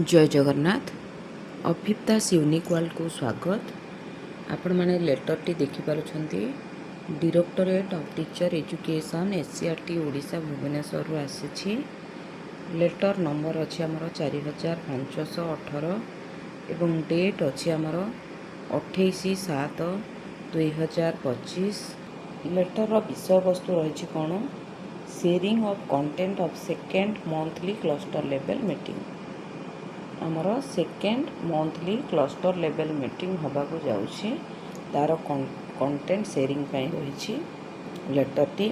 जय Jagannath. Abhip Das unique world को स्वागत। आपण माने लेटर टी देखि पारुछंती। Directorate of teacher education SCERT Odisha Bhubaneswar रु आसीछि। लेटर नंबर अछि हमर 4518 एवं डेट अछि हमर 28/7/2025। लेटर रो विषय वस्तु रहिछि कोन sharing of content of second monthly cluster level meeting. आमर second monthly cluster level meeting होगा जाऊँगी तार कंटेंट शेयरिंग रही लेटर टी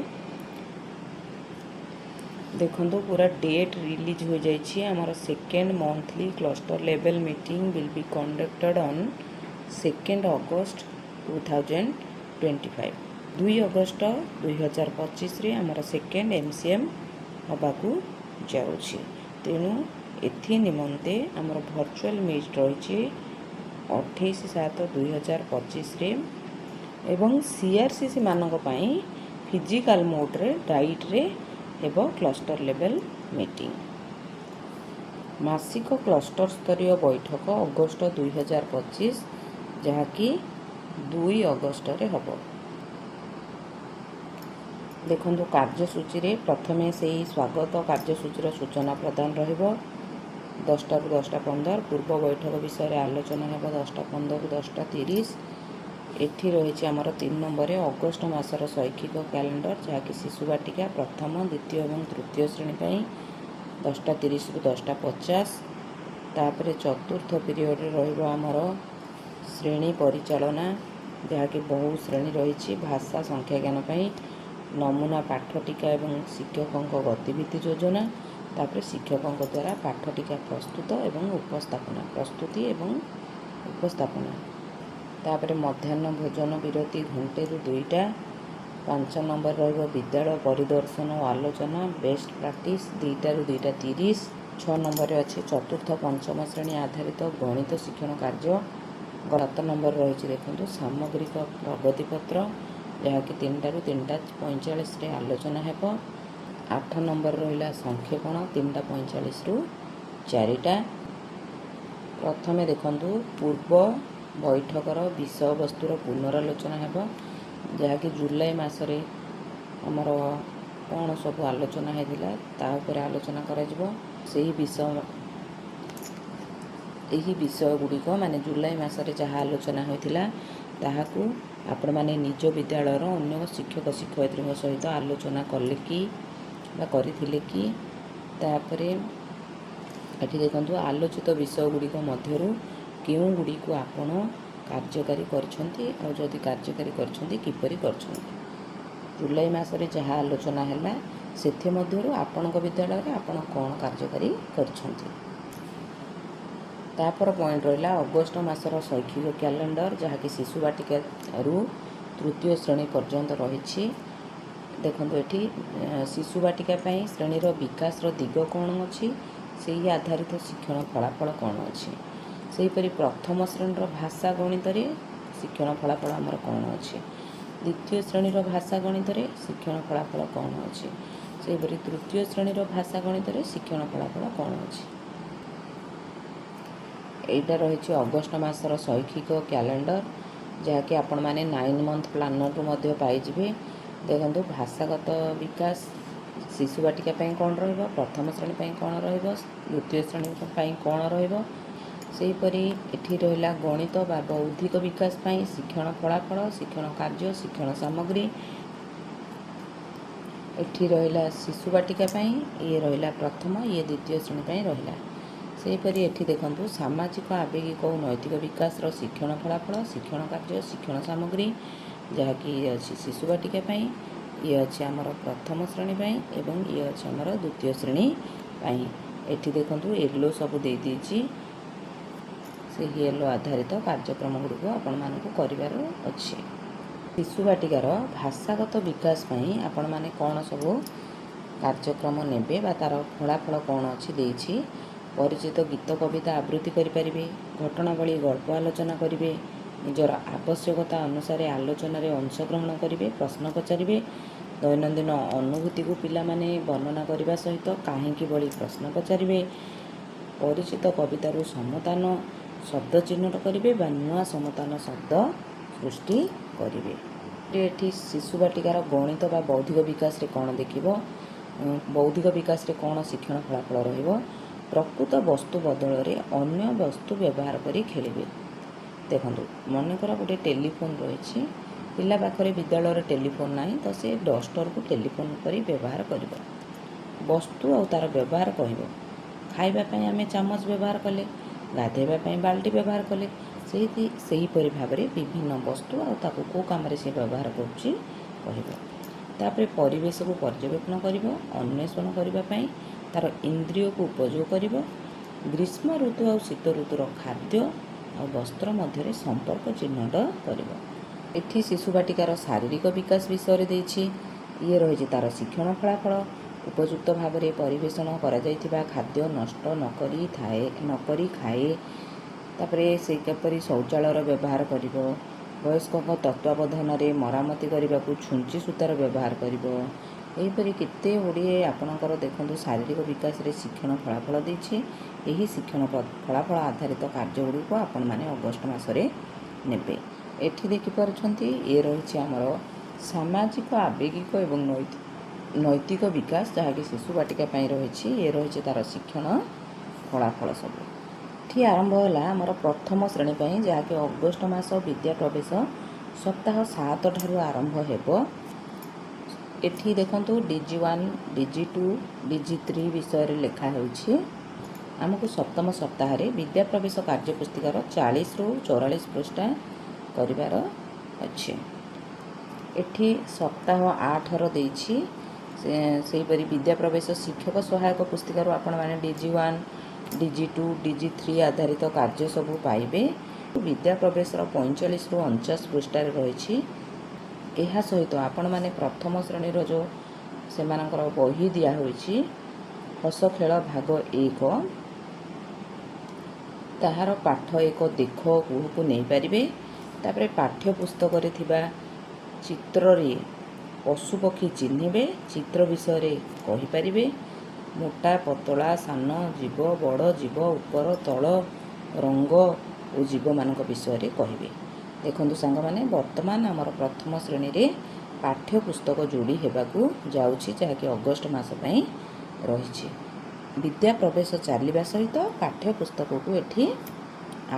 देखो पूरा डेट रिलीज हो जाइए। आमर second monthly cluster level meeting will be conducted on 2 अगस्त 2025। 2 अगस्त 2025 रे आमर सेकेंड एमसीएम होगा जाऊँगी। तेणु एथि निमंते आमर वर्चुअल मीट रही 28/7/2025 रे एवं सीआरसीसी मानक पई फिजिकल मोड रे डाइट रे हेबो क्लस्टर लेवल मीटिंग। मासिक क्लस्टर स्तरीय बैठक अगस्त 2025 जहाँकि 2 अगस्त रे हबो। देखो कार्यसूची रे प्रथमे से स्वागत कार्यसूची सूचना प्रदान रहिबो 10टा ରୁ 10ଟା 15। पूर्व बैठक विषय रे आलोचना हेबो 10टा 15 ରୁ 10टा 30। एठी रही आमर 3 नंबर अगस्त मासर शैक्षिक कैलेंडर जहाँकि शिशु बाटिका प्रथम द्वितीय और तृतीय श्रेणी पर 10टा 30 ରୁ 10टा 50। तापर चतुर्थ पीरियड रे आमर श्रेणी परिचालना जहाँकि बहु श्रेणी रही भाषा संख्या ज्ञान पर नमूना पाठ टीका और शिक्षकों गतिविधि योजना। तापर शिक्षकों द्वारा पाठ टीका प्रस्तुत एवं उपस्थापना प्रस्तुति एवं उपस्थापना। तापर मध्याह्न भोजन विरति घंटे रू 2टा। 5 नंबर रहिबो विद्यालय परिदर्शन और आलोचना बेस्ट प्रैक्टिस 2टा ରୁ 2टा 30। 6 नंबर अच्छे चतुर्थ पंचम श्रेणी आधारित गणित शिक्षण कार्य। 7 नंबर रही देखो सामग्रिक प्रगति पत्र जहाँकि 3टा ରୁ 3टा 45 आलोचना हेबो। 8 नंबर रहा संक्षेपण 3टा 45 ରୁ 4टा। प्रथमे देखु पूर्व बैठकर विषय वस्तुर पुनरालोचना हेबो जहाँकि जुलाई मासरे आमर कौन सब आलोचना होता तापर आलोचना करा सही विषय यही विषय गुड़िक माने जुलाई मासरे जहाँ आलोचना होता ताहाकू आपण माने निज विद्यालय अन्य शिक्षक शिक्षयित्री सहित आलोचना कले कि करथिले कि। तापरे एठी देखंतु आलोचित विषय गुड़िक मध्यरु केउ गुड़िक आपण कार्यकारी करछंती और जदि कार्यकारी करछंती किपरि करछंती। जुलाई मासरे जहाँ आलोचना हैला सेथे मध्यरु आपणक विद्यालय रे आपण कोन कार्यकारी करछंती। तापर पॉइंट रहिला अगस्त मासर शैक्षिक कैलेंडर जहाँ कि शिशु बाटिका रु तृतीय श्रेणी पर्यंत रही। देखो ये शिशु बाटिका श्रेणीर विकास दिग कौन अच्छी से आधारित शिक्षण फलाफल कौन अच्छी। सेहीपरि प्रथम श्रेणीर भाषा गणित शिक्षण फलाफल आमर कौन अच्छी। द्वितीय श्रेणीर भाषा गणित शिक्षण फलाफल कौन अच्छी। सेहीपरि तृतीय श्रेणीर भाषा गणित शिक्षण फलाफल कौन अच्छी। एटा रही अगस्त मासर शैक्षिक कैलेंडर जहाँकि आपण माने 9 मंथ प्लानर रु पाइबे। देखो भाषागत विकास शिशु बाटिका कौन रहिबो, प्रथम श्रेणी पर कौन रहिबो, द्वितीय श्रेणी पर कौन रहिबो। सेहीपरि एठी रहिला गणित बा बौद्धिक विकास पर शिक्षण फलाफल शिक्षण कार्य शिक्षण सामग्री। एठी रहिला शिशु बाटिका ये रहिला प्रथम ये द्वितीय श्रेणी पर रहिला। सेहीपरि एठी देखंतु सामाजिक आवेगिक और नैतिक विकास शिक्षण फलाफल शिक्षण कार्य शिक्षण सामग्री जहाँकि ये अच्छी शिशु बाटिका ये अच्छे आमर प्रथम श्रेणी एवं ये अच्छे आमर द्वितीय श्रेणी एठी देखंतु येलो सब दे दीची से येलो आधारित कार्यक्रम गुड़िक आपण मानकु करिवार अछि। शिशु बाटिकार भाषागत विकास आपण माने कौन सब कार्यक्रम नेबे बा तार फलाफल कौन अच्छी देछि। परिचित गीत कविता आवृत्ति करें, घटनावली गल्प आलोचना करेंगे, निजर आवश्यकता अनुसार आलोचन अंशग्रहण करेंगे, प्रश्न पचारे, दैनंदिन अनुभूति को पिला माने वर्णना करने सहित कहीं भली प्रश्न पचारे, ପରିଚିତ କବିତାରୁ ସମତାନ ଶବ୍ଦ ଚିହ୍ନଟ କରିବେ ବା ନୂଆ ସମତାନ ଶବ୍ଦ ସୃଷ୍ଟି କରିବେ। ଏଠି ଶିଶୁ ବାଟିକାର ଗଣିତ ବା ବୌଦ୍ଧିକ ବିକାଶରେ କ'ଣ ଦେଖିବ, ବୌଦ୍ଧିକ ବିକାଶରେ କ'ଣ ଶିକ୍ଷଣ ଫଳାଫଳ ରହିବ। ପ୍ରକୃତ ବସ୍ତୁ ବଦଳରେ ଅନ୍ୟ ବସ୍ତୁ ବ୍ୟବହାର କରି ଖେଳିବେ। ଦେଖନ୍ତୁ, ମନେକର ଗୋଟେ ଟେଲିଫୋନ୍ ରହିଛି, ପିଲା ପାଖରେ ବିଦ୍ୟାଳୟରେ ଟେଲିଫୋନ୍ ନାହିଁ, ତ ସେ ଡଷ୍ଟରକୁ ଟେଲିଫୋନ୍ କରି ବ୍ୟବହାର କରିବ। ବସ୍ତୁ ଆଉ ତା'ର ବ୍ୟବହାର କହିବ। ଖାଇବା ପାଇଁ ଆମେ ଚାମଚ ବ୍ୟବହାର କଲେ, ଗାଧୋଇବା ପାଇଁ ବାଲ୍ଟି ବ୍ୟବହାର କଲେ, ସେହିପରି ଭାବରେ ବିଭିନ୍ନ ବସ୍ତୁ ଆଉ ତାକୁ କେଉଁ କାମରେ ସେ ବ୍ୟବହାର କରୁଛି କହିବ। ତାପରେ ପରିବେଶକୁ ପର୍ଯ୍ୟବେକ୍ଷଣ କରିବ, ଅନ୍ୱେଷଣ କରିବା ପାଇଁ ତା'ର ଇନ୍ଦ୍ରିୟକୁ ଉପଯୋଗ କରିବ। ଗ୍ରୀଷ୍ମ ଋତୁ ଆଉ ଶୀତ ଋତୁର ଖାଦ୍ୟ ଆଉ ବସ୍ତ୍ର ମଧ୍ୟରେ ସମ୍ପର୍କ ଚିହ୍ନଟ କରିବ। ଏଠି ଶିଶୁ ବାଟିକାର ଶାରୀରିକ ବିକାଶ ବିଷୟରେ ଦେଇଛି। ଇଏ ରହିଛି ତା'ର ଶିକ୍ଷଣ ଫଳାଫଳ। ଉପଯୁକ୍ତ ଭାବରେ ପରିବେଷଣ କରାଯାଇଥିବା ଖାଦ୍ୟ ନଷ୍ଟ ନକରି ଖାଏ। ତାପରେ ସେ କିପରି ଶୌଚାଳୟର ବ୍ୟବହାର କରିବ। ବୟସ୍କଙ୍କ ତତ୍ତ୍ୱାବଧାନରେ ମରାମତି କରିବାକୁ ଛୁଞ୍ଚି ସୂତାର ବ୍ୟବହାର କରିବ। ଏହିପରି କେତେ ଗୁଡ଼ିଏ ଆପଣଙ୍କର ଦେଖନ୍ତୁ ଶାରୀରିକ ବିକାଶରେ ଶିକ୍ଷଣ ଫଳାଫଳ ଦେଇଛି। ଏହି ଶିକ୍ଷଣ ଫଳାଫଳ ଆଧାରିତ କାର୍ଯ୍ୟଗୁଡ଼ିକୁ ଆପଣମାନେ ଅଗଷ୍ଟ ମାସରେ ନେବେ। ଏଠି ଦେଖିପାରୁଛନ୍ତି, ଏ ରହିଛି ଆମର ସାମାଜିକ, ଆବେଗିକ ଏବଂ ନୈତିକ ବିକାଶ, ଯାହାକି ଶିଶୁ ବାଟିକା ପାଇଁ ରହିଛି। ଏ ରହିଛି ତା'ର ଶିକ୍ଷଣ ଫଳାଫଳ ସବୁ। ଏଠି ଆରମ୍ଭ ହେଲା ଆମର ପ୍ରଥମ ଶ୍ରେଣୀ ପାଇଁ, ଯାହାକି ଅଗଷ୍ଟ ମାସ ବିଦ୍ୟା ପ୍ରବେଶ ସପ୍ତାହ 7 ଠାରୁ ଆରମ୍ଭ ହେବ। ଏଠି ଦେଖନ୍ତୁ DG1, DG2, DG3 ବିଷୟରେ ଲେଖା ହେଉଛି। ଆମକୁ ସପ୍ତମ ସପ୍ତାହରେ ବିଦ୍ୟା ପ୍ରବେଶ କାର୍ଯ୍ୟପୁସ୍ତିକାର 40ରୁ 44 ପୃଷ୍ଠା କରିବାର ଅଛି। ଏଠି ସପ୍ତାହ 8ର ଦେଇଛି। ସେହିପରି ବିଦ୍ୟା ପ୍ରବେଶ ଶିକ୍ଷକ ସହାୟକ ପୁସ୍ତିକାରୁ ଆପଣମାନେ DG1, DG2, DG3 ଆଧାରିତ କାର୍ଯ୍ୟ ସବୁ ପାଇବେ। ବିଦ୍ୟା ପ୍ରବେଶର 45ରୁ 49 ପୃଷ୍ଠାରେ ରହିଛି। ଏହା ସହିତ ଆପଣମାନେ ପ୍ରଥମ ଶ୍ରେଣୀର ଯେଉଁ ସେମାନଙ୍କର ବହି ଦିଆହୋଇଛି, ହସ ଖେଳ ଭାଗ 1, ତାହାର ପାଠ 1 ଦେଖ କୁହୁକୁ ନେଇପାରିବେ। ତାପରେ ପାଠ୍ୟ ପୁସ୍ତକରେ ଥିବା ଚିତ୍ରରେ ପଶୁପକ୍ଷୀ ଚିହ୍ନିବେ, ଚିତ୍ର ବିଷୟରେ କହିପାରିବେ। ମୋଟା ପତଳା, ସାନ ଜୀବ, ବଡ଼ ଜୀବ, ଉପର ତଳ, ରଙ୍ଗ ଓ ଜୀବମାନଙ୍କ ବିଷୟରେ କହିବେ। ଦେଖନ୍ତୁ ସାଙ୍ଗମାନେ, ବର୍ତ୍ତମାନ ଆମର ପ୍ରଥମ ଶ୍ରେଣୀରେ ପାଠ୍ୟ ପୁସ୍ତକ ଯୋଡ଼ି ହେବାକୁ ଯାଉଛି, ଯାହାକି ଅଗଷ୍ଟ ମାସ ପାଇଁ ରହିଛି। ବିଦ୍ୟା ପ୍ରବେଶ ଚାଲିବା ସହିତ ପାଠ୍ୟ ପୁସ୍ତକକୁ ଏଠି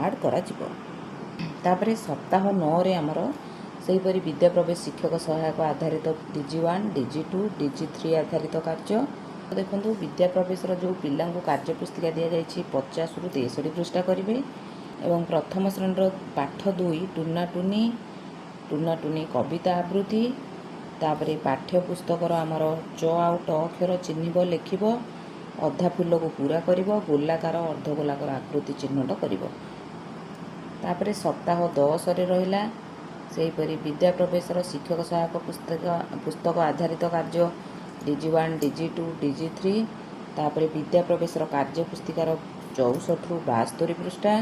ଆଡ଼୍ କରାଯିବ। ତାପରେ ସପ୍ତାହ 9ରେ ଆମର ସେହିପରି ବିଦ୍ୟା ପ୍ରବେଶ ଶିକ୍ଷକ ସହାୟକ ଆଧାରିତ DG1, DG2, DG3 ଆଧାରିତ କାର୍ଯ୍ୟ। ଦେଖନ୍ତୁ, ବିଦ୍ୟା ପ୍ରବେଶର ଯେଉଁ ପିଲାଙ୍କୁ କାର୍ଯ୍ୟ ପୁସ୍ତିକା ଦିଆଯାଇଛି 50ରୁ 63 ପୃଷ୍ଠା କରିବେ। ଏବଂ ପ୍ରଥମ ଶ୍ରେଣୀର ପାଠ 2 ଟୁନା ଟୁନି କବିତା ଆବୃତ୍ତି। ତାପରେ ପାଠ୍ୟ ପୁସ୍ତକର ଆମର ଚ ଆଉ ଟ ଅକ୍ଷର ଚିହ୍ନିବ, ଲେଖିବ। ଅଧା ଫୁଲକୁ ପୁରା କରିବ, ଗୋଲାକାର ଅର୍ଦ୍ଧଗୋଲାକାର ଆକୃତି ଚିହ୍ନଟ କରିବ। ତାପରେ ସପ୍ତାହ 10ରେ ରହିଲା ସେହିପରି ବିଦ୍ୟା ପ୍ରବେଶର ଶିକ୍ଷକ ସହାୟକ ପୁସ୍ତକ ଆଧାରିତ କାର୍ଯ୍ୟ DG1, DG2, DG3। ତାପରେ ବିଦ୍ୟା ପ୍ରବେଶର କାର୍ଯ୍ୟ ପୁସ୍ତିକାର 64ରୁ 72 ପୃଷ୍ଠା।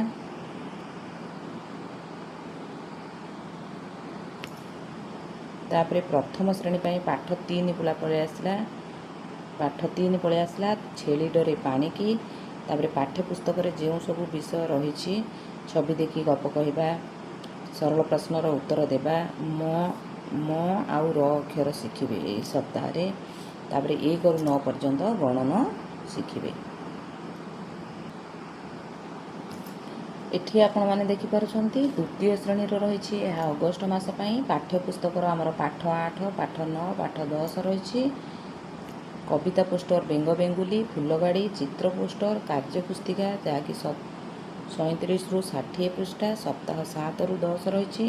ତାପରେ ପ୍ରଥମ ଶ୍ରେଣୀ ପାଇଁ ପାଠ 3 ପଳେଇ ଆସିଲା, ଛେଳି ଡରେ ପାଣିକି। ତାପରେ ପାଠ୍ୟ ପୁସ୍ତକରେ ଯେଉଁ ସବୁ ବିଷୟ ରହିଛି, ଛବି ଦେଖି ଗପ କହିବା, ସରଳ ପ୍ରଶ୍ନର ଉତ୍ତର ଦେବା, ମ ଆଉ ର ଅକ୍ଷର ଶିଖିବେ ଏହି ସପ୍ତାହରେ। ତାପରେ 1ରୁ 9 ପର୍ଯ୍ୟନ୍ତ ଗଣନ ଶିଖିବେ। ଏଠି ଆପଣମାନେ ଦେଖିପାରୁଛନ୍ତି ଦ୍ୱିତୀୟ ଶ୍ରେଣୀର ରହିଛି, ଏହା ଅଗଷ୍ଟ ମାସ ପାଇଁ। ପାଠ୍ୟ ପୁସ୍ତକର ଆମର ପାଠ 8, ପାଠ 9, ପାଠ 10 ରହିଛି। କବିତା ପୋଷ୍ଟର ବେଙ୍ଗ ବେଙ୍ଗୁଲି, ଫୁଲଗାଡ଼ି, ଚିତ୍ର ପୋଷ୍ଟର, କାର୍ଯ୍ୟ ପୁସ୍ତିକା, ଯାହାକି 37ରୁ 60 ପୃଷ୍ଠା, ସପ୍ତାହ 7ରୁ 10 ରହିଛି।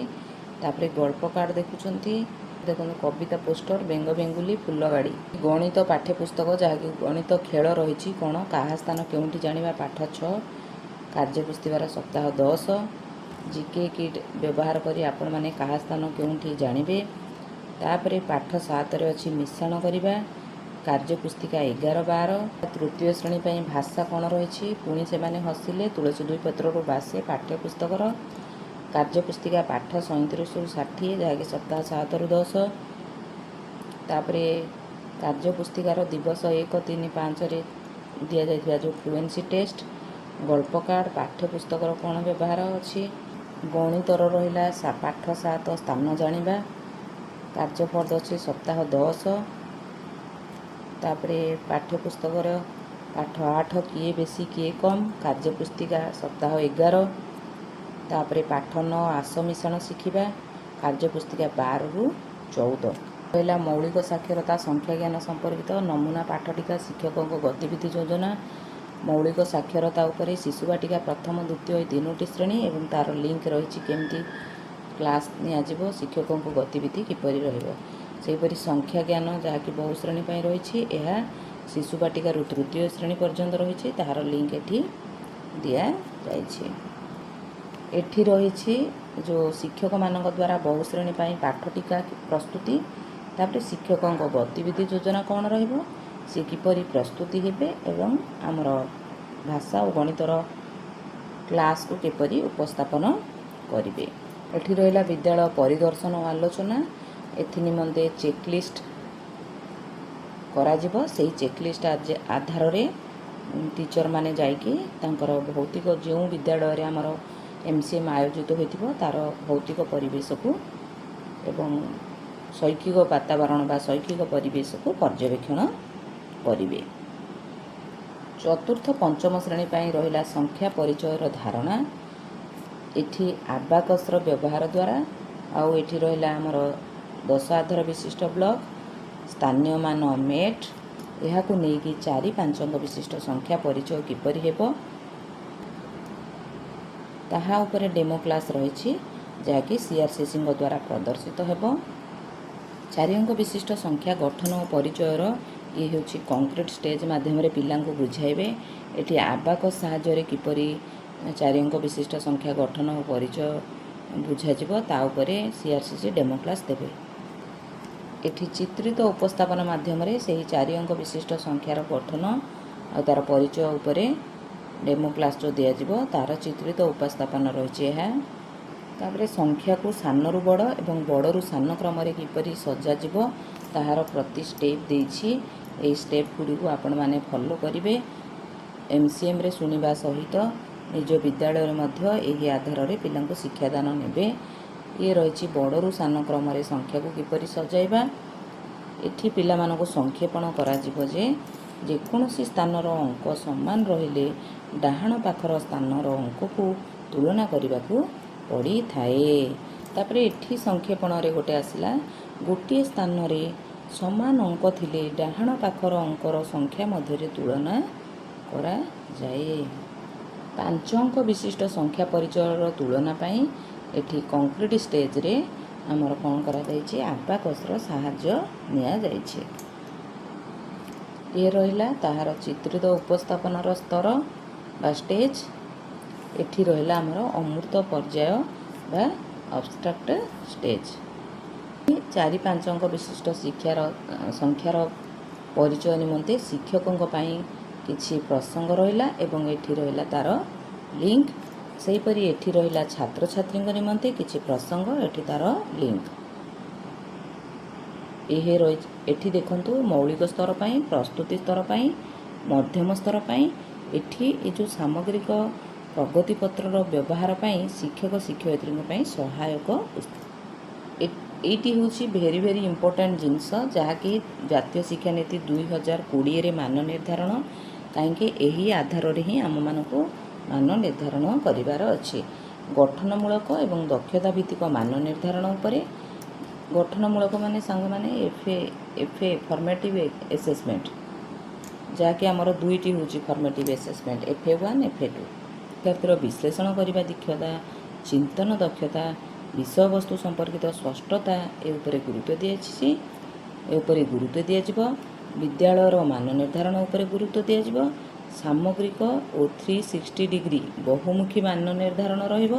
ତାପରେ ଗଳ୍ପ କାର୍ଡ଼ ଦେଖୁଛନ୍ତି, ଦେଖନ୍ତୁ କବିତା ପୋଷ୍ଟର ବେଙ୍ଗ ବେଙ୍ଗୁଲି, ଫୁଲଗାଡ଼ି। ଗଣିତ ପାଠ୍ୟ ପୁସ୍ତକ, ଯାହାକି ଗଣିତ ଖେଳ ରହିଛି କ'ଣ, କାହା ସ୍ଥାନ କେଉଁଠି ଜାଣିବା, ପାଠ 6, କାର୍ଯ୍ୟ ପୁସ୍ତିକାର ସପ୍ତାହ 10। GK କିଟ୍ ବ୍ୟବହାର କରି ଆପଣମାନେ କାହା ସ୍ଥାନ କେଉଁଠି ଜାଣିବେ। ତାପରେ ପାଠ 7ରେ ଅଛି ମିଶ୍ରଣ କରିବା, କାର୍ଯ୍ୟ ପୁସ୍ତିକା 11, 12। ତୃତୀୟ ଶ୍ରେଣୀ ପାଇଁ ଭାଷା କ'ଣ ରହିଛି, ପୁଣି ସେମାନେ ହସିଲେ, ତୁଳସୀ 2 ପତ୍ରରୁ ବାସେ, ପାଠ୍ୟ ପୁସ୍ତକର କାର୍ଯ୍ୟ ପୁସ୍ତିକା ପାଠ 37ରୁ 60, ଯାହାକି ସପ୍ତାହ 7ରୁ 10। ତାପରେ କାର୍ଯ୍ୟ ପୁସ୍ତିକାର ଦିବସ 1, 3, 5ରେ ଦିଆଯାଇଥିବା ଯେଉଁ ଫ୍ଲୁଏନ୍ସି ଟେଷ୍ଟ, ଗଳ୍ପ କାର୍ଡ଼ ପାଠ୍ୟପୁସ୍ତକର କ'ଣ ବ୍ୟବହାର ଅଛି। ଗଣିତର ରହିଲା ପାଠ 7 ସ୍ଥାନ ଜାଣିବା। କାର୍ଯ୍ୟପଦ ଅଛି ସପ୍ତାହ 10। ତାପରେ ପାଠ୍ୟପୁସ୍ତକର ପାଠ 8 କିଏ ବେଶୀ କିଏ କମ୍। କାର୍ଯ୍ୟପୁସ୍ତିକା ସପ୍ତାହ 11। ତାପରେ ପାଠ 9 ଆସ ମିଶାଣ ଶିଖିବା। କାର୍ଯ୍ୟପୁସ୍ତିକା 12ରୁ 14। ରହିଲା ମୌଳିକ ସାକ୍ଷରତା ସଂଖ୍ୟା ଜ୍ଞାନ ସମ୍ପର୍କିତ ନମୁନା ପାଠ ଟିକା ଶିକ୍ଷକଙ୍କ ଗତିବିଧି ଯୋଜନା। ମୌଳିକ ସାକ୍ଷରତା ଉପରେ ଶିଶୁ ବାଟିକା ପ୍ରଥମ ଦ୍ୱିତୀୟ ଏ 3ଟି ଶ୍ରେଣୀ ଏବଂ ତା'ର ଲିଙ୍କ ରହିଛି କେମିତି କ୍ଲାସ୍ ନିଆଯିବ, ଶିକ୍ଷକଙ୍କ ଗତିବିଧି କିପରି ରହିବ। ସେହିପରି ସଂଖ୍ୟା ଜ୍ଞାନ ଯାହାକି ବହୁ ଶ୍ରେଣୀ ପାଇଁ ରହିଛି, ଏହା ଶିଶୁ ବାଟିକାରୁ ତୃତୀୟ ଶ୍ରେଣୀ ପର୍ଯ୍ୟନ୍ତ ରହିଛି, ତାହାର ଲିଙ୍କ ଏଠି ଦିଆଯାଇଛି। ଏଠି ରହିଛି ଯେଉଁ ଶିକ୍ଷକମାନଙ୍କ ଦ୍ୱାରା ବହୁ ଶ୍ରେଣୀ ପାଇଁ ପାଠ ଟିକା ପ୍ରସ୍ତୁତି। ତାପରେ ଶିକ୍ଷକଙ୍କ ଗତିବିଧି ଯୋଜନା କ'ଣ ରହିବ, ସେ କିପରି ପ୍ରସ୍ତୁତି ହେବେ ଏବଂ ଆମର ଭାଷା ଓ ଗଣିତର କ୍ଲାସ୍କୁ କିପରି ଉପସ୍ଥାପନ କରିବେ। ଏଠି ରହିଲା ବିଦ୍ୟାଳୟ ପରିଦର୍ଶନ ଓ ଆଲୋଚନା। ଏଥି ନିମନ୍ତେ ଚେକଲିଷ୍ଟ କରାଯିବ। ସେହି ଚେକଲିଷ୍ଟ ଆଧାରରେ ଟିଚରମାନେ ଯାଇକି ତାଙ୍କର ଭୌତିକ ଯେଉଁ ବିଦ୍ୟାଳୟରେ ଆମର MCM ଆୟୋଜିତ ହୋଇଥିବ ତା'ର ଭୌତିକ ପରିବେଶକୁ ଏବଂ ଶୈକ୍ଷିକ ବାତାବରଣ ବା ଶୈକ୍ଷିକ ପରିବେଶକୁ ପର୍ଯ୍ୟବେକ୍ଷଣ କରିବେ। ଚତୁର୍ଥ ପଞ୍ଚମ ଶ୍ରେଣୀ ପାଇଁ ରହିଲା ସଂଖ୍ୟା ପରିଚୟର ଧାରଣା। ଏଠି ଆବାକସ୍ର ବ୍ୟବହାର ଦ୍ୱାରା ଆଉ ଏଠି ରହିଲା ଆମର 10 ଆଧାର ବିଶିଷ୍ଟ ବ୍ଲକ, ସ୍ଥାନୀୟ ମାନ ମେଟ୍, ଏହାକୁ ନେଇକି 4-5 ଅଙ୍କ ବିଶିଷ୍ଟ ସଂଖ୍ୟା ପରିଚୟ କିପରି ହେବ ତାହା ଉପରେ ଡେମୋ କ୍ଲାସ୍ ରହିଛି, ଯାହାକି CRCCଙ୍କ ଦ୍ୱାରା ପ୍ରଦର୍ଶିତ ହେବ। 4 ଅଙ୍କ ବିଶିଷ୍ଟ ସଂଖ୍ୟା ଗଠନ ଓ ପରିଚୟର ଇଏ ହେଉଛି କଂକ୍ରିଟ ଷ୍ଟେଜ୍ ମାଧ୍ୟମରେ ପିଲାଙ୍କୁ ବୁଝାଇବେ। ଏଠି ଆବାକସ୍ ସାହାଯ୍ୟରେ କିପରି 4 ଅଙ୍କ ବିଶିଷ୍ଟ ସଂଖ୍ୟା ଗଠନ ଓ ପରିଚୟ ବୁଝାଯିବ ତା ଉପରେ CRCC ଡେମୋ କ୍ଲାସ୍ ଦେବେ। ଏଠି ଚିତ୍ରିତ ଉପସ୍ଥାପନ ମାଧ୍ୟମରେ ସେହି 4 ଅଙ୍କ ବିଶିଷ୍ଟ ସଂଖ୍ୟାର ଗଠନ ଆଉ ତା'ର ପରିଚୟ ଉପରେ ଡେମୋ କ୍ଲାସ୍ ଯେଉଁ ଦିଆଯିବ ତା'ର ଚିତ୍ରିତ ଉପସ୍ଥାପନ ରହିଛି ଏହା। ତାପରେ ସଂଖ୍ୟାକୁ ସାନରୁ ବଡ଼ ଏବଂ ବଡ଼ରୁ ସାନ କ୍ରମରେ କିପରି ସଜାଯିବ ତାହାର ପ୍ରତି ଷ୍ଟେପ୍ ଦେଇଛି। ଏହି ଷ୍ଟେପ୍ ଗୁଡ଼ିକୁ ଆପଣମାନେ ଫଲୋ କରିବେ। MCMରେ ଶୁଣିବା ସହିତ ନିଜ ବିଦ୍ୟାଳୟରେ ମଧ୍ୟ ଏହି ଆଧାରରେ ପିଲାଙ୍କୁ ଶିକ୍ଷାଦାନ ନେବେ। ଇଏ ରହିଛି ବଡ଼ରୁ ସାନ କ୍ରମରେ ସଂଖ୍ୟାକୁ କିପରି ସଜାଇବା। ଏଠି ପିଲାମାନଙ୍କୁ ସଂକ୍ଷେପଣ କରାଯିବ ଯେ ଯେକୌଣସି ସ୍ଥାନର ଅଙ୍କ ସମାନ ରହିଲେ ଡାହାଣ ପାଖର ସ୍ଥାନର ଅଙ୍କକୁ ତୁଳନା କରିବାକୁ ପଡ଼ିଥାଏ। ତାପରେ ଏଠି ସଂକ୍ଷେପଣରେ ଗୋଟେ ଆସିଲା, ଗୋଟିଏ ସ୍ଥାନରେ ସମାନ ଅଙ୍କ ଥିଲେ ଡାହାଣ ପାଖର ଅଙ୍କର ସଂଖ୍ୟା ମଧ୍ୟରେ ତୁଳନା କରାଯାଏ। 5 ଅଙ୍କ ବିଶିଷ୍ଟ ସଂଖ୍ୟା ପରିଚୟର ତୁଳନା ପାଇଁ ଏଠି କଂକ୍ରିଟ ଷ୍ଟେଜ୍ରେ ଆମର କ'ଣ କରାଯାଇଛି, ଆବାକସ୍ର ସାହାଯ୍ୟ ନିଆଯାଇଛି। ଇଏ ରହିଲା ତାହାର ଚିତ୍ରିତ ଉପସ୍ଥାପନର ସ୍ତର ବା ଷ୍ଟେଜ୍। ଏଠି ରହିଲା ଆମର ଅମୂର୍ତ୍ତ ପର୍ଯ୍ୟାୟ ବା ଅବଷ୍ଟ୍ରାକ୍ଟ ଷ୍ଟେଜ୍। 4-5 ଅଙ୍କ ବିଶିଷ୍ଟ ସଂଖ୍ୟାର ପରିଚୟ ନିମନ୍ତେ ଶିକ୍ଷକଙ୍କ ପାଇଁ କିଛି ପ୍ରସଙ୍ଗ ରହିଲା ଏବଂ ଏଠି ରହିଲା ତା'ର ଲିଙ୍କ। ସେହିପରି ଏଠି ରହିଲା ଛାତ୍ରଛାତ୍ରୀଙ୍କ ନିମନ୍ତେ କିଛି ପ୍ରସଙ୍ଗ, ଏଠି ତା'ର ଲିଙ୍କ। ଏଠି ଦେଖନ୍ତୁ ମୌଳିକ ସ୍ତର ପାଇଁ, ପ୍ରସ୍ତୁତି ସ୍ତର ପାଇଁ, ମଧ୍ୟମ ସ୍ତର ପାଇଁ ଏଠି ଏ ଯେଉଁ ସାମଗ୍ରିକ ପ୍ରଗତିପତ୍ରର ବ୍ୟବହାର ପାଇଁ ଶିକ୍ଷକ ଶିକ୍ଷୟିତ୍ରୀଙ୍କ ପାଇଁ ସହାୟକ। ଏଇଟି ହେଉଛି ଭେରି ଇମ୍ପୋର୍ଟାଣ୍ଟ ଜିନିଷ, ଯାହାକି ଜାତୀୟ ଶିକ୍ଷାନୀତି 2020ରେ ମାନ ନିର୍ଦ୍ଧାରଣ। କାହିଁକି ଏହି ଆଧାରରେ ହିଁ ଆମମାନଙ୍କୁ ମାନ ନିର୍ଦ୍ଧାରଣ କରିବାର ଅଛି। ଗଠନମୂଳକ ଏବଂ ଦକ୍ଷତା ଭିତ୍ତିକ ମାନ ନିର୍ଦ୍ଧାରଣ ଉପରେ। ଗଠନମୂଳକ ମାନେ ସାଙ୍ଗମାନେ FA ଫର୍ମେଟିଭ୍ ଆସେସମେଣ୍ଟ, ଯାହାକି ଆମର 2ଟି ହେଉଛି ଫର୍ମେଟିଭ୍ ଆସେସମେଣ୍ଟ, FA1 FA2। ଶିକ୍ଷାର୍ଥୀର ବିଶ୍ଳେଷଣ କରିବା ଦକ୍ଷତା, ଚିନ୍ତନ ଦକ୍ଷତା, ବିଷୟବସ୍ତୁ ସମ୍ପର୍କିତ ସ୍ପଷ୍ଟତା ଏ ଉପରେ ଗୁରୁତ୍ୱ ଦିଆଯିବ। ବିଦ୍ୟାଳୟର ମାନ ନିର୍ଦ୍ଧାରଣ ଉପରେ ଗୁରୁତ୍ୱ ଦିଆଯିବ। ସାମଗ୍ରିକ ଓ 360 ଡିଗ୍ରୀ ବହୁମୁଖୀ ମାନ ନିର୍ଦ୍ଧାରଣ ରହିବ।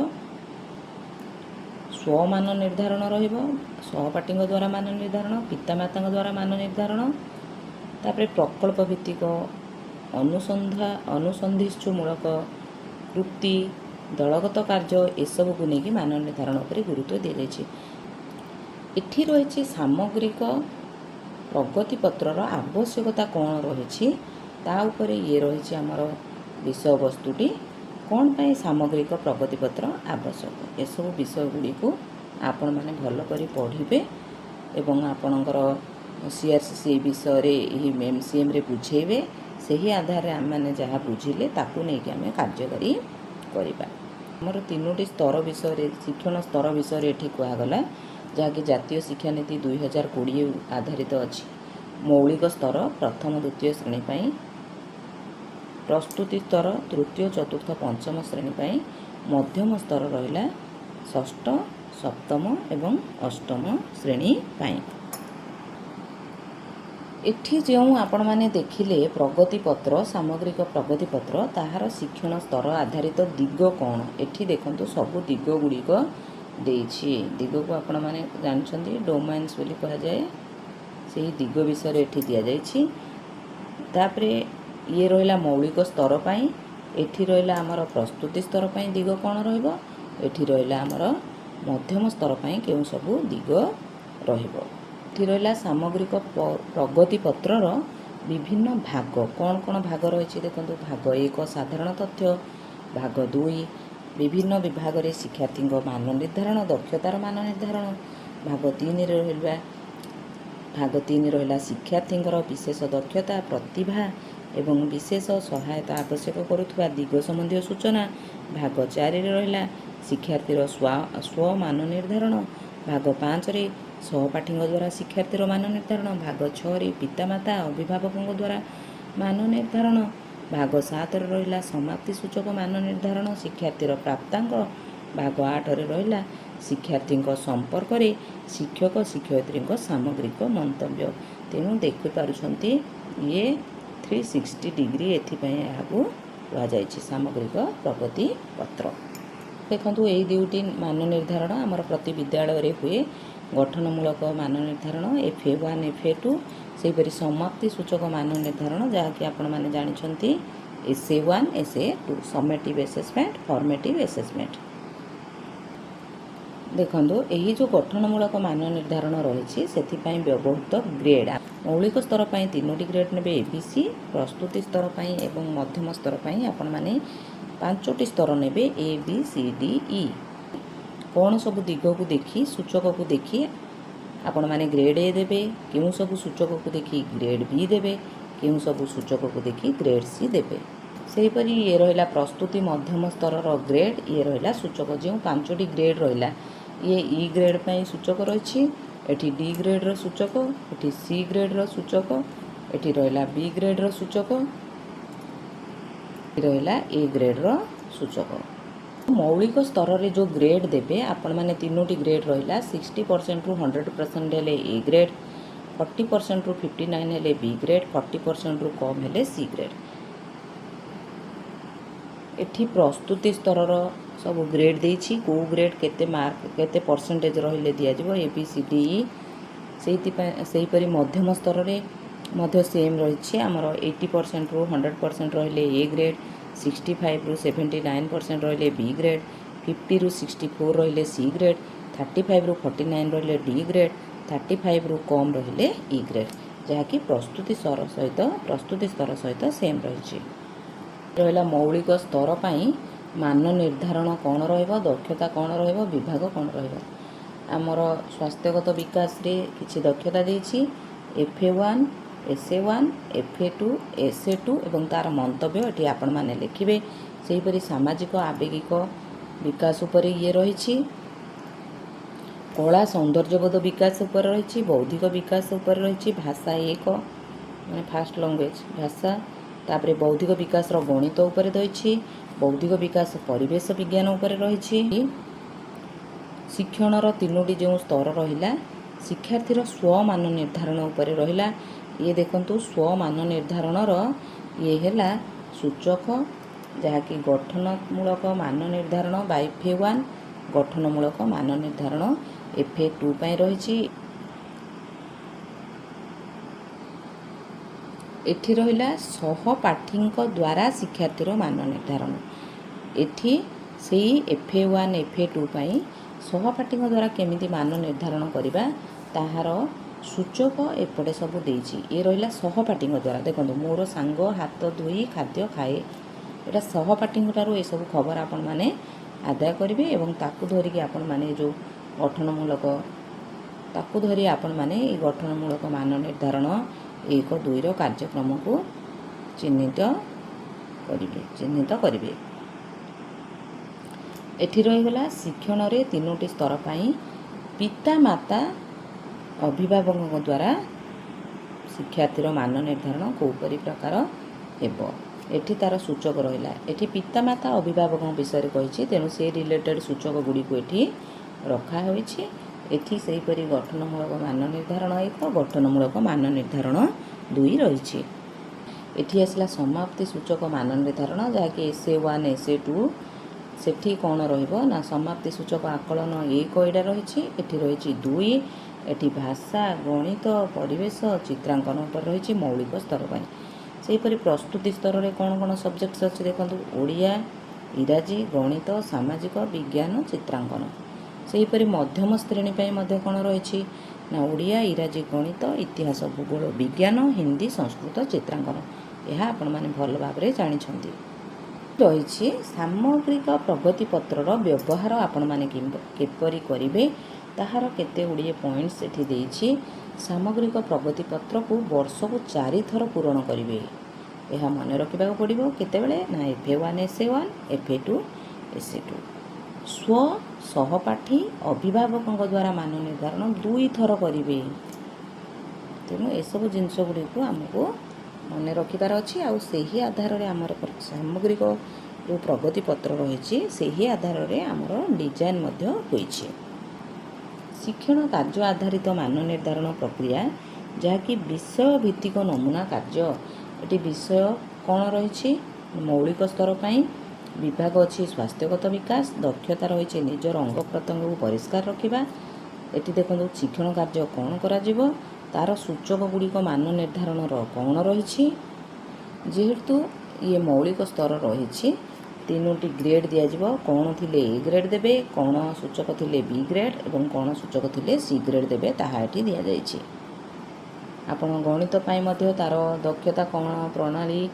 ସ୍ୱମାନ ନିର୍ଦ୍ଧାରଣ ରହିବ, ସହପାଠୀଙ୍କ ଦ୍ୱାରା ମାନ ନିର୍ଦ୍ଧାରଣ, ପିତାମାତାଙ୍କ ଦ୍ୱାରା ମାନ ନିର୍ଦ୍ଧାରଣ। ତାପରେ ପ୍ରକଳ୍ପ ଭିତ୍ତିକ ଅନୁସନ୍ଧିତ୍ସୁମୂଳକ କୃତି, ଦଳଗତ କାର୍ଯ୍ୟ ଏସବୁକୁ ନେଇକି ମାନ ନିର୍ଦ୍ଧାରଣ ଉପରେ ଗୁରୁତ୍ୱ ଦିଆଯାଇଛି। ଏଠି ରହିଛି ସାମଗ୍ରିକ ପ୍ରଗତିପତ୍ରର ଆବଶ୍ୟକତା କ'ଣ ରହିଛି ତା ଉପରେ ଇଏ ରହିଛି ଆମର विषयवस्तुटी कौन पाई सामग्रिक प्रगतिपत्र आवश्यक एसबू विषयगुड़ी को आपण मैंने भल कर पढ़े एवं आपणकर सीआरसीसी विषय एमसीएम रे बुझेबे सही आधार आम मैंने जहाँ बुझिले ताकू नहीं आम कार्यकारी करवा आमर 3टी स्तर विषय शिक्षण स्तर विषय ये कहगला जहाँकि जातीय शिक्षा नीति 2020 आधारित अच्छी मौलिक स्तर प्रथम द्वितीय श्रेणी पाई प्रस्तुति स्तर तृतीय चतुर्थ पंचम श्रेणी पाई मध्यम स्तर रहा षष्ठ सप्तम एवं अष्टम श्रेणी पाई एठी जो आपण माने देखिले प्रगतिपत्र सामग्रिक प्रगतिपत्र ताहार शिक्षण स्तर आधारित दिग कौन एठी देखंतु सबु दिग गुड़िक देछि दिग को आपण माने जानछंती डोमाइन्स बोली कहा जाए सेही दिग विषय एठी दिया जाइछि तापरे ये रहिला मौलिक स्तर पाई एठी रहिला हमर प्रस्तुति स्तर पाई दिग कौन रहइबो एठी रहिला हमर मध्यम स्तर पाई केउ सबु दिग रहिबो एठी रहिला सामग्रिक प्रगतिपत्रर विभिन्न भाग कौन कौन भाग रही देखो भाग 1 साधारण तथ्य भाग 2 विभिन्न विभाग रे शिक्षार्थी मान निर्धारण दक्षतार मान निर्धारण भाग 3 रहिला शिक्षार्थी विशेष दक्षता प्रतिभा एवं विशेष सहायता आवश्यक करुवा दिग संबंधी सूचना भाग 4 रहिला शिक्षार्थीर स्व मान निर्धारण भाग 5 रे सहपाठी द्वारा शिक्षार्थीर मान निर्धारण भाग 6 रे पितामाता अभिभावकों द्वारा मान निर्धारण भाग 7 रे रहिला समाप्ति सूचक मान निर्धारण शिक्षार्थीर प्राप्तांक भाग 8 रे रहिला शिक्षार्थी संपर्क रे शिक्षक शिक्षयित्री सामग्रिक मंतव्य तेणु देखिपारुछंती ये 360 डिग्री एथिपाई यहाँ कहुई सामग्रिक प्रगति पत्र देखो यही दुईटी मान निर्धारण आमर प्रति विद्यालय हुए गठनमूलक मान निर्धारण FA1 FA2 सेहीपरि समाप्ति सूचक मान निर्धारण जहाँकि आपण मैंने जानते SA1 SA2 summative assessment formative assessment देखो यही जो गठनमूलक मान निर्धारण रही से व्यवहृत ग्रेड मौलिक स्तर पर 3टी ग्रेड ने ABC प्रस्तुति स्तर पर एवं मध्यम स्तर पर आपण मैंने 5टी स्तर ने ABCDE कौन सब दिग को देखी सूचक को देखी आपण मैंने ग्रेड A देबे क्यों सब सूचक को देखी ग्रेड B देबे क्यों सब सूचक को देखी ग्रेड C देबे सेहीपरि ये रहिला प्रस्तुति मध्यम स्तर ग्रेड ये रहिला सूचक जो 5टी ग्रेड रहिला ये E ग्रेड पर सूचक रही एठी D ग्रेड रो सूचक एठी C ग्रेड रो सूचक एठी रहिला B ग्रेड रो सूचक रहिला A ग्रेड रो सूचक मौलिक स्तर रे जो ग्रेड देबे आपण माने 3टी ग्रेड रहिला 60% रु 100% हेले A ग्रेड 40% रु 59 हेले B ग्रेड 40% रु कम हेले C ग्रेड एठी प्रस्तुति स्तर सब ग्रेड देछि को ग्रेड केते मार्क केते परसेंटेज रहिले दिया जिवो ABCDE सेही परि मध्यम स्तर रे मध्य सेम रही आमर 80% रु 100% रहिले A ग्रेड 65 रु 79% रहिले B ग्रेड 50 रु 64 रहिले C ग्रेड 35 रु 49 रहिले D ग्रेड 35 रु कम रहिले E ग्रेड जहाँकि प्रस्तुति स्तर सहित सेम रही रहिला मौलिक स्तर पाई मान निर्धारण कौन रहिबो दक्षता कौन रहिबो विभाग कौन रहिबो आमर स्वास्थ्यगत विकास रे किछि दक्षता देछि FA1 SA1 FA2 SA2 एवं तार मंतव्य एटी आपण माने लिखिबे सेहीपरि सामाजिक आवेगिक विकास उपर ये रही कला सौंदर्यबोध विकास उपर रही बौद्धिक विकास उपर रही भाषा एक माने फास्ट लैंग्वेज भाषा तापरे बौद्धिक विकास गणित उपर रही बौद्धिक विकास परिवेश विज्ञान उपर रही शिक्षणर 3टी जो स्तर रहिला शिक्षार्थीर स्व मान निर्धारण उपर रहिला ये देखंतु स्व मान निर्धारणर ये हैला सूचक जहाँकि गठनमूलक मान निर्धारण बाय FA1 गठनमूलक मान निर्धारण FA2 पई रही एठी रहिला सहपाठी द्वारा शिक्षार्थीर मान निर्धारण एठी सेही FA1 FA2 पई सहपाठी द्वारा केमिति मान निर्धारण करिबा ताहार सूचक एपटे सब देछि ये रहिला सहपाठी द्वारा देखो मोर सांग हाथ धोई खाद्य खाए एटा सहपाठी ठारू ये सब खबर आपण माने आदाय करेंगे और ताकू धरिकी आपण माने जो गठनमूलक ताकू धरी आपण माने ये गठनमूलक मान निर्धारण 1-2 कार्यक्रम को चिन्हित करेंगे। एठी रहीगला शिक्षण रे 3टी स्तर पाई पिता माता अभिभावकों द्वारा शिक्षार्थीर मान निर्धारण कोपरी प्रकार हेबो। एठी तार सूचक रहिला एठी पिता माता अभिभावकों विषय कही तेणु से रिलेटेड सूचक गुड़ी को एठी रखा होईछि। एठी सेही परि गठनमूलक मान निर्धारण 1 गठनमूलक मान निर्धारण 2 रही। एठी आसला समाप्ति सूचक मान निर्धारण जहाँकि SA1 SA2 सेठी कौन रहिबो ना समाप्ति सूचक आकलन 1 एटा रही। एठी रही 2 एठी भाषा गणित परिवेश चित्रांकन पर रही मौलिक स्तर पर। सेहीपरि प्रस्तुति स्तर में कौन कौन सब्जेक्ट्स अच्छे देखो ओडिया इंग्राजी गणित सामाजिक विज्ञान चित्रांकन। सेहीपरि मध्यम श्रेणी पर कौन रही ना ओडिया इंग्राजी गणित इतिहास भूगोल विज्ञान हिंदी संस्कृत चित्रांकन। यह आपण माने भल भाव में जानिछंती। रही सामग्रिक प्रगति पत्रर व्यवहार आपण माने किपरि करिवे ताहार केते गुड़िए पॉइंट्स एठी देइछि। सामग्रिक प्रगति पत्र को वर्ष को 4 थर पूरण करिवे। यह मन रखा पड़ो केतेबेले ना FA1 SA1 FA2 SA2। स्व सहपाठी अभिभावकों द्वारा मान निर्धारण 2 थर करिवे। तेणु एसबू जिनस गुड़ी को आमको मन रखिबार अच्छी आउ सेही आधार रे आमर सामग्रिक जो प्रगति पत्र रही सेही आधार रे आमर डिजाइन मध्य होईछि। शिक्षण कार्य आधारित मान निर्धारण प्रक्रिया जहाँकि विषय भित्तिक नमूना कार्य। ये विषय कौन रही मौलिक स्तर पर विभाग अच्छी स्वास्थ्यगत विकास दक्षता रही निजर अंग प्रत्यंग को परिष्कार रखा। ये देखो शिक्षण कार्य कौन करा जीवो तार सूचक गुड़िक मान निर्धारण कौन रही। जेहेतु ये मौलिक स्तर रही 3टी ग्रेड दिज्व कौन थिले A ग्रेड देबे कौन सूचक थिले B ग्रेड और कौन सूचक थिले C ग्रेड देबे ताहा एठी दिया जायछि। आपण गणित पाई मध्य तार दक्षता कौन प्रणाली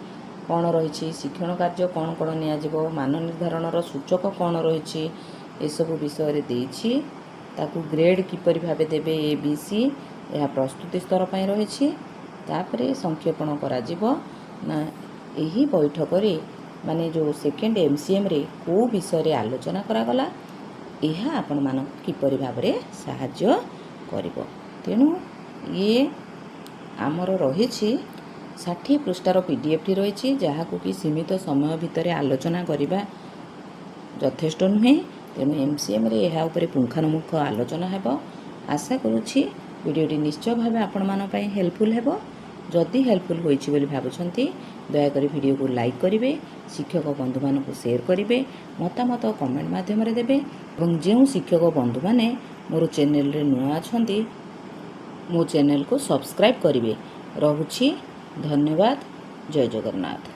कौन रही शिक्षण कार्य कौन कौन नियाजिवो मान निर्धारण सूचक कौन रही एसबू विषय देछि। ताकू ग्रेड किपरि भाबे देबे A B C यह प्रस्तुति स्तर पर रही। तापरे संक्षेपण करा जिवो ना एही बैठक रे माने जो सेकेंड MCM रे को विषय रे आलोचना करागला यह आपण मान किपरि भाबरे सहाय्य करिवो। तेणु ये आमर रही 60 पृष्ठार PDF टी रही जहाँ को कि सीमित समय भितर आलोचना करने यथेष्ट नुहे। तेणु MCM रे यह उपरे पुंखानुपुंख आलोचना हेबो। आशा करुछि वीडियोटी निश्चय भाव आपण मान पई हेल्पफुल हेबो। जदि हेल्पफुल होइछि बोली भाबुछंती दयाकरी वीडियो को लाइक करिवे शिक्षक बंधु मान को शेयर करिवे मतामत कमेंट माध्यम रे देबे और जो शिक्षक बंधु माने मोर चैनल रे नुआ अछंती मो चैनल को सब्सक्राइब करिवे। रहुछि धन्यवाद। जय जगन्नाथ।